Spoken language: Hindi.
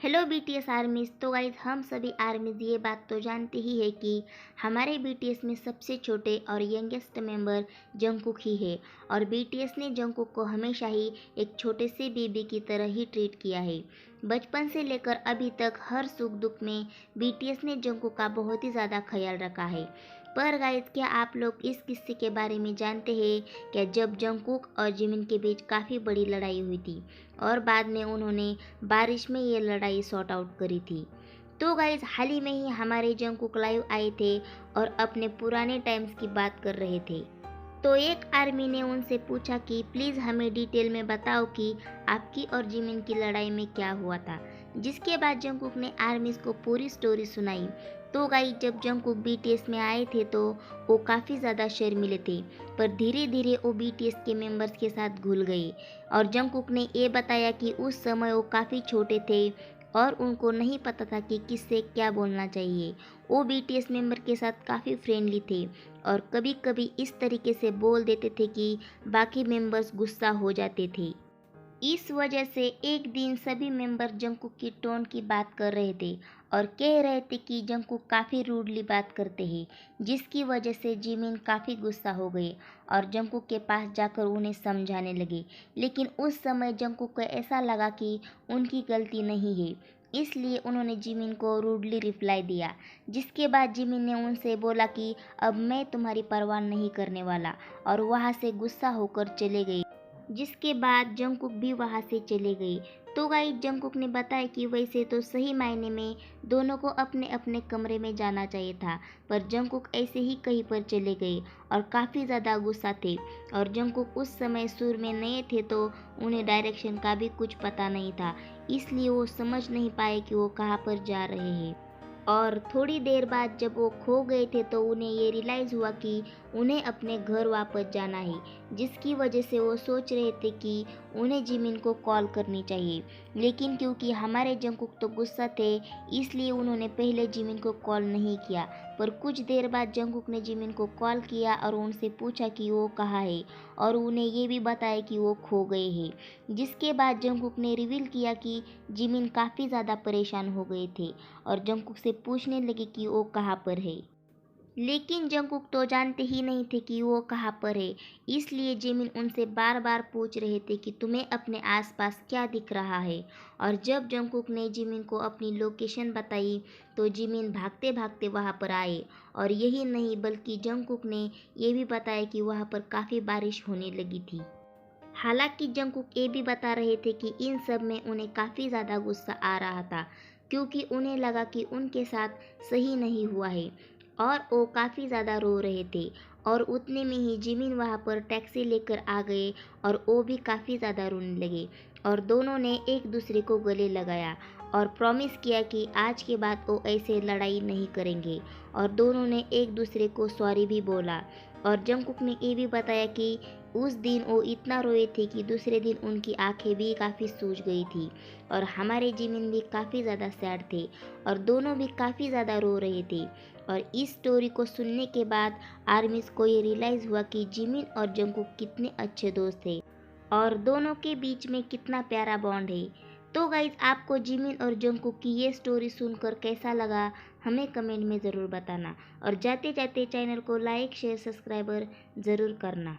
Hello BTS आर्मीज। तो गाइज हम सभी आर्मीज ये बात तो जानते ही है कि हमारे बीटीएस में सबसे छोटे और यंगेस्ट मेंबर जंगकुक ही है। और बीटीएस ने जंगकुक को हमेशा ही एक छोटे से बेबी की तरह ही ट्रीट किया है। बचपन से लेकर अभी तक हर सुख दुख में बीटीएस ने जंगकुक का बहुत ही ज़्यादा ख्याल रखा है। पर गाइज क्या आप लोग इस किस्से के बारे में जानते हैं क्या? जब जंगकुक और जिमिन के बीच काफ़ी बड़ी लड़ाई हुई थी और बाद में उन्होंने बारिश में ये लड़ाई सॉर्ट आउट करी थी। तो गाइज हाल ही में ही हमारे जंगकुक लाइव आए थे और अपने पुराने टाइम्स की बात कर रहे थे। तो एक आर्मी ने उनसे पूछा कि प्लीज़ हमें डिटेल में बताओ कि आपकी और जिमिन की लड़ाई में क्या हुआ था। जिसके बाद जंगकुक ने आर्मीज को पूरी स्टोरी सुनाई। तो गाइस जब जंगकुक बीटीएस में आए थे तो वो काफ़ी ज़्यादा शर्मीले थे, पर धीरे धीरे वो बीटीएस के मेंबर्स के साथ घुल गए। और जंगकुक ने ये बताया कि उस समय वो काफ़ी छोटे थे और उनको नहीं पता था कि किससे क्या बोलना चाहिए। वो बीटीएस मेंबर के साथ काफ़ी फ्रेंडली थे और कभी कभी इस तरीके से बोल देते थे कि बाकी मेंबर्स गुस्सा हो जाते थे। इस वजह से एक दिन सभी मेंबर जंगकुक की टोन की बात कर रहे थे और कह रहे थे कि जंगकुक काफ़ी रूडली बात करते हैं, जिसकी वजह से जिमिन काफ़ी गुस्सा हो गए और जंगकुक के पास जाकर उन्हें समझाने लगे। लेकिन उस समय जंगकुक को ऐसा लगा कि उनकी गलती नहीं है, इसलिए उन्होंने जिमिन को रूडली रिप्लाई दिया। जिसके बाद जिमिन ने उनसे बोला कि अब मैं तुम्हारी परवाह नहीं करने वाला, और वहाँ से गुस्सा होकर चले गए। जिसके बाद जंगकुक भी वहाँ से चले गए। तो गाइस जंगकुक ने बताया कि वैसे तो सही मायने में दोनों को अपने अपने कमरे में जाना चाहिए था, पर जंगकुक ऐसे ही कहीं पर चले गए और काफ़ी ज़्यादा गुस्सा थे। और जंगकुक उस समय सुर में नए थे तो उन्हें डायरेक्शन का भी कुछ पता नहीं था, इसलिए वो समझ नहीं पाए कि वो कहाँ पर जा रहे हैं। और थोड़ी देर बाद जब वो खो गए थे तो उन्हें ये रियलाइज़ हुआ कि उन्हें अपने घर वापस जाना है। जिसकी वजह से वो सोच रहे थे कि उन्हें जिमिन को कॉल करनी चाहिए, लेकिन क्योंकि हमारे जंगकुक तो गुस्सा थे इसलिए उन्होंने पहले जिमिन को कॉल नहीं किया। पर कुछ देर बाद जंगकुक ने जिमिन को कॉल किया और उनसे पूछा कि वो कहाँ है, और उन्हें ये भी बताया कि वो खो गए हैं। जिसके बाद जंगकुक ने रिवील किया कि जिमिन काफ़ी ज़्यादा परेशान हो गए थे और जंगकुक से पूछने लगे कि वो कहाँ पर है। लेकिन जंगकुक तो जानते ही नहीं थे कि वो कहाँ पर है, इसलिए जिमिन उनसे बार बार पूछ रहे थे कि तुम्हें अपने आसपास क्या दिख रहा है। और जब जंगकुक ने जिमिन को अपनी लोकेशन बताई तो जिमिन भागते भागते वहाँ पर आए। और यही नहीं बल्कि जंगकुक ने ये भी बताया कि वहाँ पर काफ़ी बारिश होने लगी थी। हालांकि जंगकुक ये भी बता रहे थे कि इन सब में उन्हें काफ़ी ज़्यादा गुस्सा आ रहा था, क्योंकि उन्हें लगा कि उनके साथ सही नहीं हुआ है और वो काफ़ी ज़्यादा रो रहे थे। और उतने में ही जिमिन वहाँ पर टैक्सी लेकर आ गए और वो भी काफ़ी ज़्यादा रोने लगे। और दोनों ने एक दूसरे को गले लगाया और प्रॉमिस किया कि आज के बाद वो ऐसे लड़ाई नहीं करेंगे। और दोनों ने एक दूसरे को सॉरी भी बोला। और जंगकुक ने ये भी बताया कि उस दिन वो इतना रोए थे कि दूसरे दिन उनकी आंखें भी काफ़ी सूज गई थी। और हमारे जिमिन भी काफ़ी ज़्यादा सैड थे और दोनों भी काफ़ी ज़्यादा रो रहे थे। और इस स्टोरी को सुनने के बाद आर्मीज को ये रियलाइज़ हुआ कि जिमिन और जंगकुक कितने अच्छे दोस्त थे और दोनों के बीच में कितना प्यारा बॉन्ड है। तो गाइज आपको जिमिन और जंगकुक की ये स्टोरी सुनकर कैसा लगा, हमें कमेंट में ज़रूर बताना। और जाते जाते चैनल को लाइक शेयर सब्सक्राइबर ज़रूर करना।